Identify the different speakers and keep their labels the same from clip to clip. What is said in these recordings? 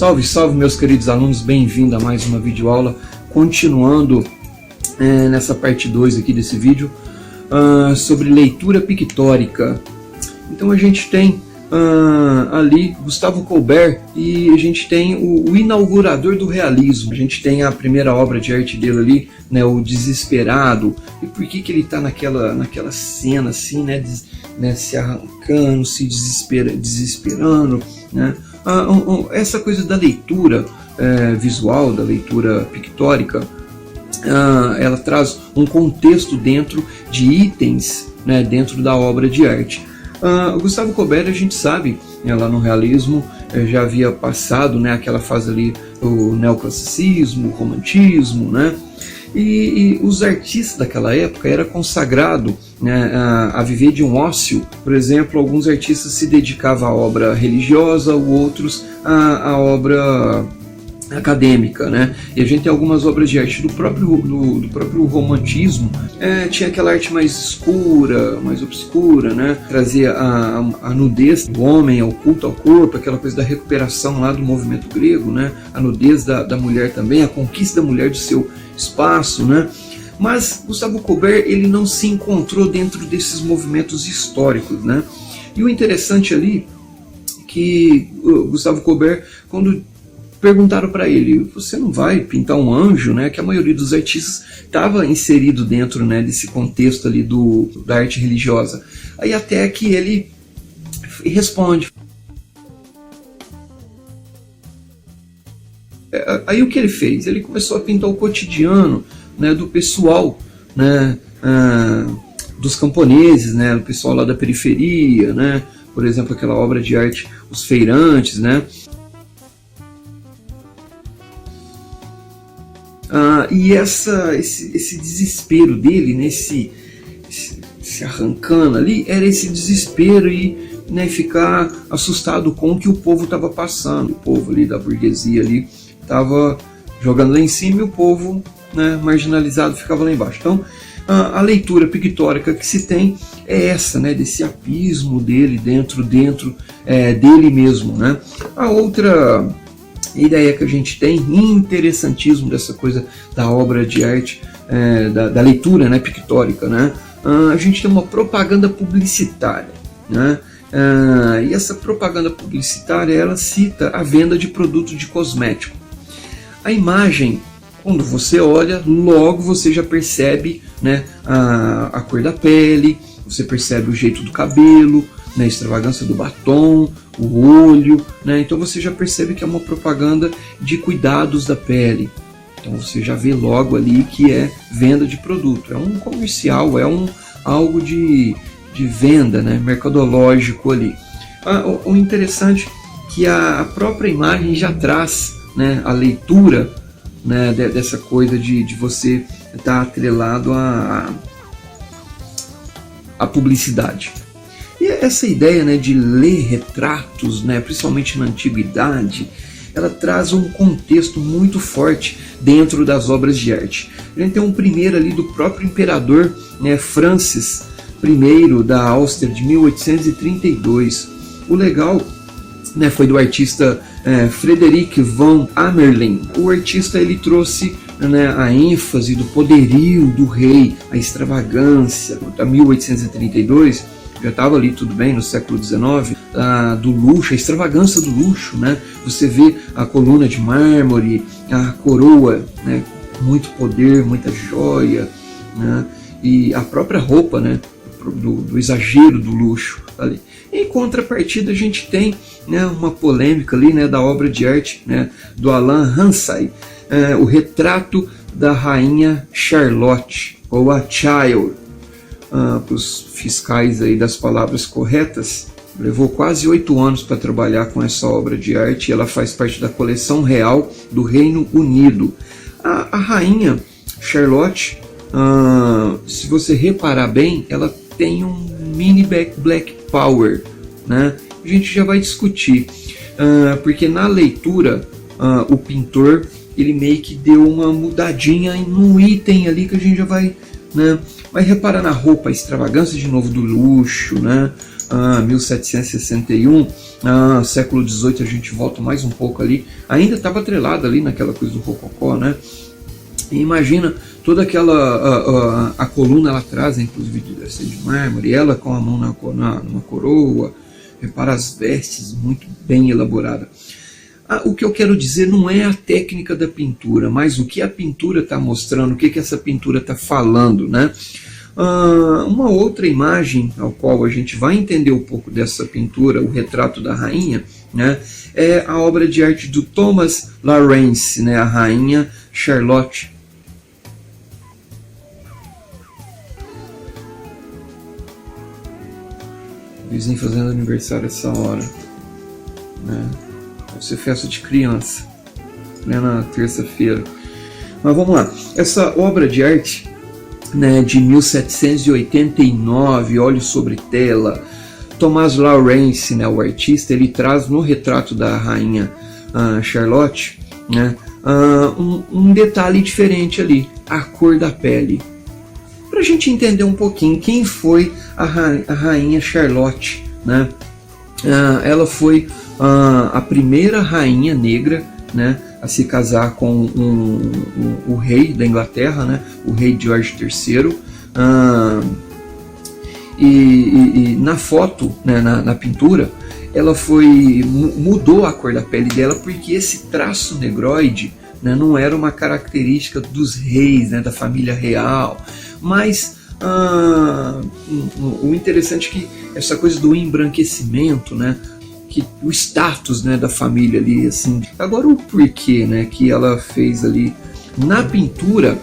Speaker 1: Salve, salve meus queridos alunos, bem-vindo a mais uma videoaula, continuando nessa parte 2 aqui desse vídeo, sobre leitura pictórica. Então a gente tem ali Gustavo Courbet e a gente tem o inaugurador do realismo. A gente tem a primeira obra de arte dele ali, né, o Desesperado. E por que ele está naquela cena assim, né, se arrancando, se desesperando, né? Essa coisa da leitura visual, da leitura pictórica, ela traz um contexto dentro de itens, né, dentro da obra de arte. O Gustavo Courbet, a gente sabe, lá no realismo, já havia passado, né, aquela fase ali, o neoclassicismo, o romantismo, né? E os artistas daquela época era consagrado, né, a viver de um ócio. Por exemplo, alguns artistas se dedicavam à obra religiosa, outros à obra acadêmica, né? E a gente tem algumas obras de arte do próprio romantismo, tinha aquela arte mais escura, mais obscura, né? Trazia a nudez do homem, o culto ao corpo, aquela coisa da recuperação lá do movimento grego, né? A nudez da mulher também, a conquista da mulher de seu espaço, né? Mas Gustavo Courbet, ele não se encontrou dentro desses movimentos históricos, né? E o interessante ali que Gustavo Courbet, quando perguntaram para ele, você não vai pintar um anjo, né? Que a maioria dos artistas estava inserido dentro, né, desse contexto ali da arte religiosa. Aí até que ele responde. Aí o que ele fez? Ele começou a pintar o cotidiano, né, do pessoal, né, dos camponeses, né, do pessoal lá da periferia, né? Por exemplo, aquela obra de arte Os Feirantes, né? E esse desespero dele, né, se arrancando ali, era esse desespero e, né, ficar assustado com o que o povo estava passando. O povo ali da burguesia ali estava jogando lá em cima e o povo, né, marginalizado ficava lá embaixo. Então a leitura pictórica que se tem é essa, né, desse abismo dele dentro dele mesmo, né? A outra ideia que a gente tem, interessantíssimo dessa coisa da obra de arte, da leitura, né, pictórica, né? A gente tem uma propaganda publicitária, né? E essa propaganda publicitária, ela cita a venda de produtos de cosmético. A imagem, quando você olha, logo você já percebe, né, a cor da pele, você percebe o jeito do cabelo, né, a extravagância do batom, o olho, né? Então você já percebe que é uma propaganda de cuidados da pele. Então você já vê logo ali que é venda de produto, é um comercial, é algo de venda, né, mercadológico ali. O interessante é que a própria imagem já traz, né, a leitura, né, dessa coisa de você estar atrelado à publicidade. E essa ideia, né, de ler retratos, né, principalmente na antiguidade, ela traz um contexto muito forte dentro das obras de arte. A gente tem um primeiro ali do próprio imperador, né, Francis I da Áustria, de 1832. O legal, né, foi do artista Frederick von Amerlin. O artista, ele trouxe, né, a ênfase do poderio do rei, a extravagância. Da 1832 já estava ali tudo bem, no século XIX, do luxo, a extravagância do luxo, né? Você vê a coluna de mármore, a coroa, né, muito poder, muita joia, né? E a própria roupa, né, do exagero do luxo ali. Em contrapartida, a gente tem, né, uma polêmica ali, né, da obra de arte, né, do Alain Hansay, o retrato da rainha Charlotte, ou a Child. Para os fiscais aí das palavras corretas, levou quase 8 anos para trabalhar com essa obra de arte. Ela faz parte da coleção real do Reino Unido. A rainha Charlotte, se você reparar bem, ela tem um mini Black Power, né? A gente já vai discutir, porque na leitura o pintor, ele meio que deu uma mudadinha num item ali que a gente já vai, né, vai reparar na roupa, a extravagância de novo do luxo, né? 1761, século XVIII, a gente volta mais um pouco ali, ainda estava atrelado ali naquela coisa do rococó, né? E imagina toda aquela a coluna lá atrás, inclusive de mármore, ela com a mão numa coroa, repara as vestes muito bem elaboradas. O que eu quero dizer não é a técnica da pintura, mas o que a pintura está mostrando, o que essa pintura está falando, né? Uma outra imagem ao qual a gente vai entender um pouco dessa pintura, o retrato da rainha, né, é a obra de arte do Thomas Lawrence, né, a rainha Charlotte. Vizinho fazendo aniversário essa hora, né? Deve ser festa de criança, plena terça-feira. Mas vamos lá, essa obra de arte, né, de 1789, óleo sobre tela, Thomas Lawrence, né, o artista, ele traz no retrato da rainha Charlotte, né, um detalhe diferente ali, a cor da pele. Para a gente entender um pouquinho quem foi a rainha Charlotte, né? Ela foi a primeira rainha negra, né, a se casar com o rei da Inglaterra, né, o rei George III. E na foto, né, na pintura, ela mudou a cor da pele dela porque esse traço negroide, né, não era uma característica dos reis, né, da família real, mas o interessante é que essa coisa do embranquecimento, né, que o status, né, da família ali, assim. Agora o porquê, né, que ela fez ali na pintura,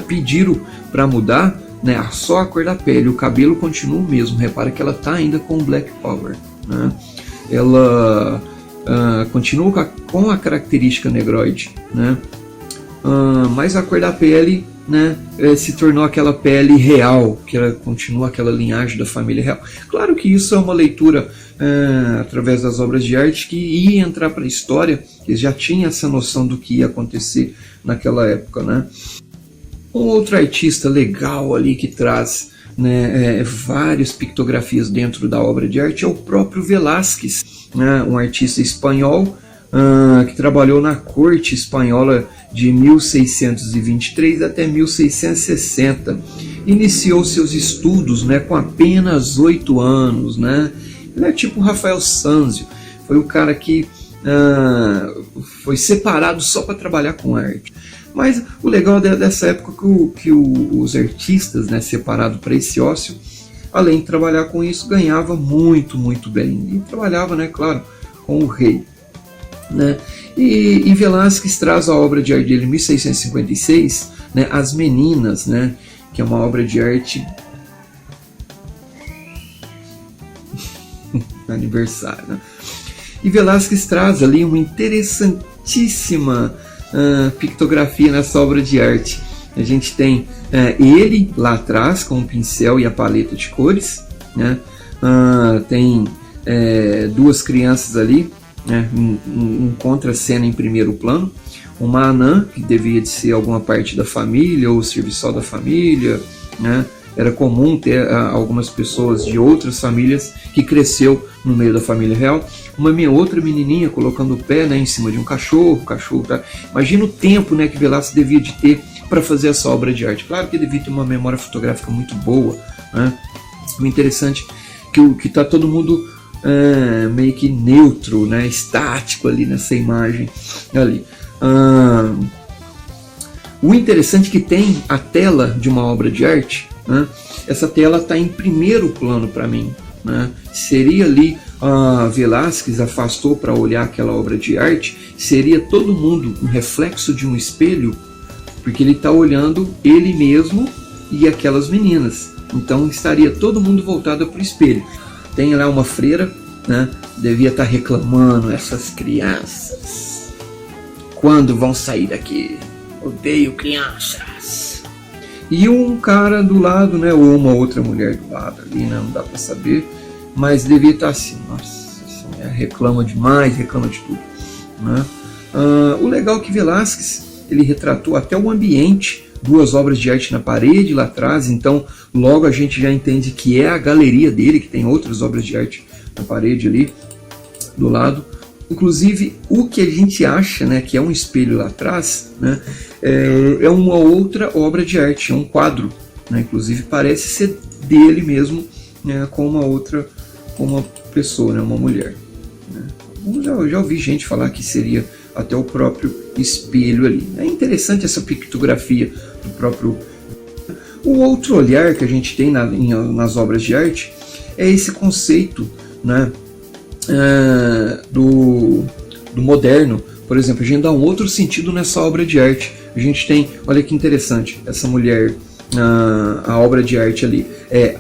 Speaker 1: pediram para mudar, né, só a cor da pele, o cabelo continua o mesmo. Repara que ela está ainda com Black Power, né? Ela continua com a característica negroide, né? Mas a cor da pele, né, se tornou aquela pele real, que ela continua aquela linhagem da família real. Claro que isso é uma leitura através das obras de arte que ia entrar para a história, eles já tinham essa noção do que ia acontecer naquela época, né? Um outro artista legal ali que traz, né, várias pictografias dentro da obra de arte é o próprio Velázquez, né, um artista espanhol que trabalhou na corte espanhola de 1623 até 1660. Iniciou seus estudos, né, com apenas 8 anos. Né? Ele é tipo Rafael Sanzio, foi o cara que foi separado só para trabalhar com arte. Mas o legal dessa época é que os artistas, né, separados para esse ócio, além de trabalhar com isso, ganhava muito, muito bem. E trabalhava, né, claro, com o rei. Né? E Velázquez traz a obra de arte dele em 1656, né, As Meninas, né, que é uma obra de arte aniversário, né? E Velázquez traz ali uma interessantíssima pictografia nessa obra de arte. A gente tem ele lá atrás com o pincel e a paleta de cores, né? Tem duas crianças ali, né? Um contra-cena em primeiro plano, uma anã, que devia de ser alguma parte da família ou serviçal da família, né? Era comum ter algumas pessoas de outras famílias que cresceu no meio da família real. Uma outra menininha colocando o pé, né, em cima de um cachorro. Tá? Imagina o tempo, né, que Velázquez devia de ter para fazer essa obra de arte. Claro que ele devia ter uma memória fotográfica muito boa. Né? O interessante é que está todo mundo meio que neutro, né, estático ali nessa imagem ali. O interessante é que tem a tela de uma obra de arte, né? Essa tela está em primeiro plano para mim, né? Seria ali Velázquez afastou para olhar aquela obra de arte, seria todo mundo um reflexo de um espelho, porque ele está olhando ele mesmo e aquelas meninas, então estaria todo mundo voltado para o espelho. Tem lá uma freira, né? Devia estar reclamando, essas crianças, quando vão sair daqui? Odeio crianças. E um cara do lado, né, ou uma outra mulher do lado ali, né, não dá para saber, mas devia estar assim, nossa, assim, reclama demais, reclama de tudo. Né? O legal é que Velázquez, ele retratou até o ambiente duas obras de arte na parede lá atrás, então logo a gente já entende que é a galeria dele, que tem outras obras de arte na parede ali do lado. Inclusive, o que a gente acha, né, que é um espelho lá atrás, né, é uma outra obra de arte, é um quadro, né, inclusive parece ser dele mesmo, né, com uma pessoa, né, uma mulher. Né. Já ouvi gente falar que seria até o próprio espelho ali. É interessante essa pictografia do próprio... O outro olhar que a gente tem nas obras de arte é esse conceito, né, do moderno. Por exemplo, a gente dá um outro sentido nessa obra de arte. A gente tem, olha que interessante, essa mulher, a obra de arte ali,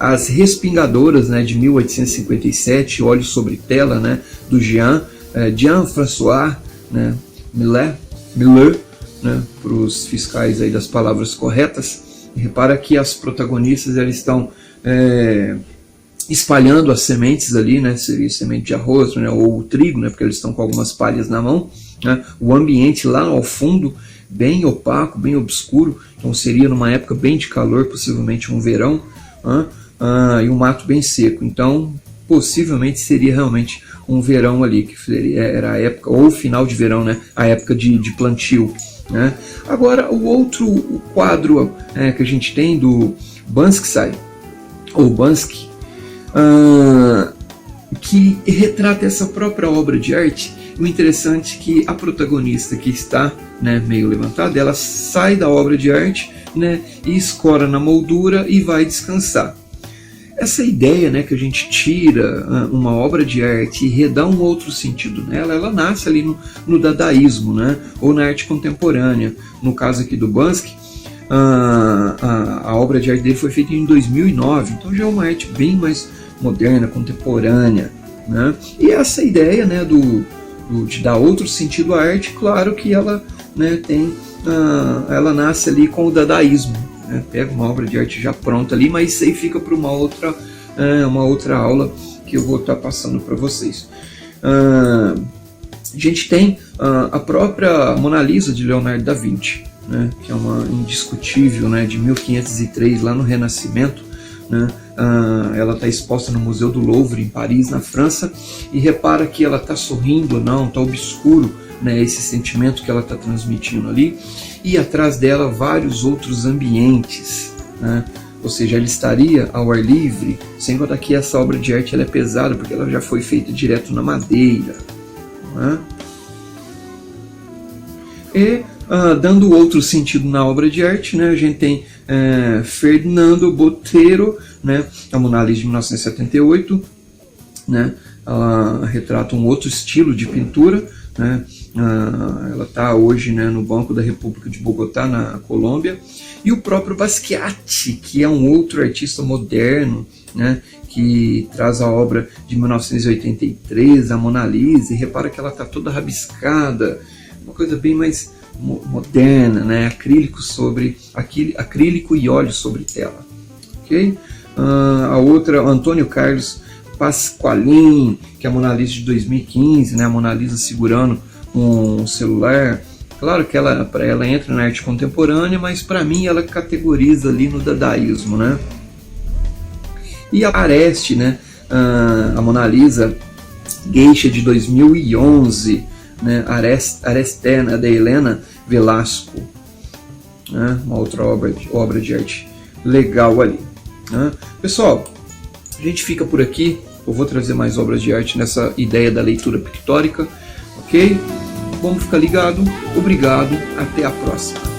Speaker 1: As Respingadoras, né, de 1857, Olhos sobre Tela, né, do Jean-François, né, Miller, né, para os fiscais aí das palavras corretas. E repara que as protagonistas elas estão espalhando as sementes ali, né, seria semente de arroz, né, ou trigo, né, porque eles estão com algumas palhas na mão, né, o ambiente lá ao fundo bem opaco, bem obscuro, então seria numa época bem de calor, possivelmente um verão, e um mato bem seco, então possivelmente seria realmente um verão ali, que era a época, ou final de verão, né, a época de plantio. Né. Agora o outro quadro que a gente tem do Banksy, ou Banksy, que retrata essa própria obra de arte. O interessante é que a protagonista que está, né, meio levantada, ela sai da obra de arte, né, e escora na moldura e vai descansar. Essa ideia, né, que a gente tira uma obra de arte e redá um outro sentido nela, ela nasce ali no dadaísmo, né, ou na arte contemporânea. No caso aqui do Banksy, a obra de arte dele foi feita em 2009, então já é uma arte bem mais moderna, contemporânea, né? E essa ideia, né, de dar outro sentido à arte, claro que ela, né, ela nasce ali com o dadaísmo, né? Pega uma obra de arte já pronta ali, mas isso aí fica para uma outra aula que eu vou estar passando para vocês. A gente tem a própria Mona Lisa de Leonardo da Vinci, né, que é uma indiscutível, né, de 1503, lá no Renascimento, né. Ela está exposta no Museu do Louvre, em Paris, na França, e repara que ela está sorrindo ou não, está obscuro, né, esse sentimento que ela está transmitindo ali, e atrás dela vários outros ambientes, né, ou seja, ela estaria ao ar livre, sem contar que essa obra de arte ela é pesada, porque ela já foi feita direto na madeira, né. E dando outro sentido na obra de arte, né, a gente tem Ferdinando Botero, né, a Mona Lisa de 1978, né, ela retrata um outro estilo de pintura, né, ela está hoje, né, no Banco da República de Bogotá, na Colômbia, e o próprio Basquiat, que é um outro artista moderno, né, que traz a obra de 1983, a Mona Lisa, e repara que ela está toda rabiscada, uma coisa bem mais moderna, né? Acrílico e óleo sobre tela. Okay? A outra, Antônio Carlos Pasqualin, que é a Mona Lisa de 2015, né? A Mona Lisa segurando um celular. Claro que para ela entra na arte contemporânea, mas para mim ela categoriza ali no dadaísmo, né? E aparece, né, a Mona Lisa Geisha de 2011, né, Arestena, da Helena Velasco, né, uma outra obra de arte legal ali, né. Pessoal, a gente fica por aqui. Eu vou trazer mais obras de arte nessa ideia da leitura pictórica, ok? Vamos ficar ligado. Obrigado, até a próxima.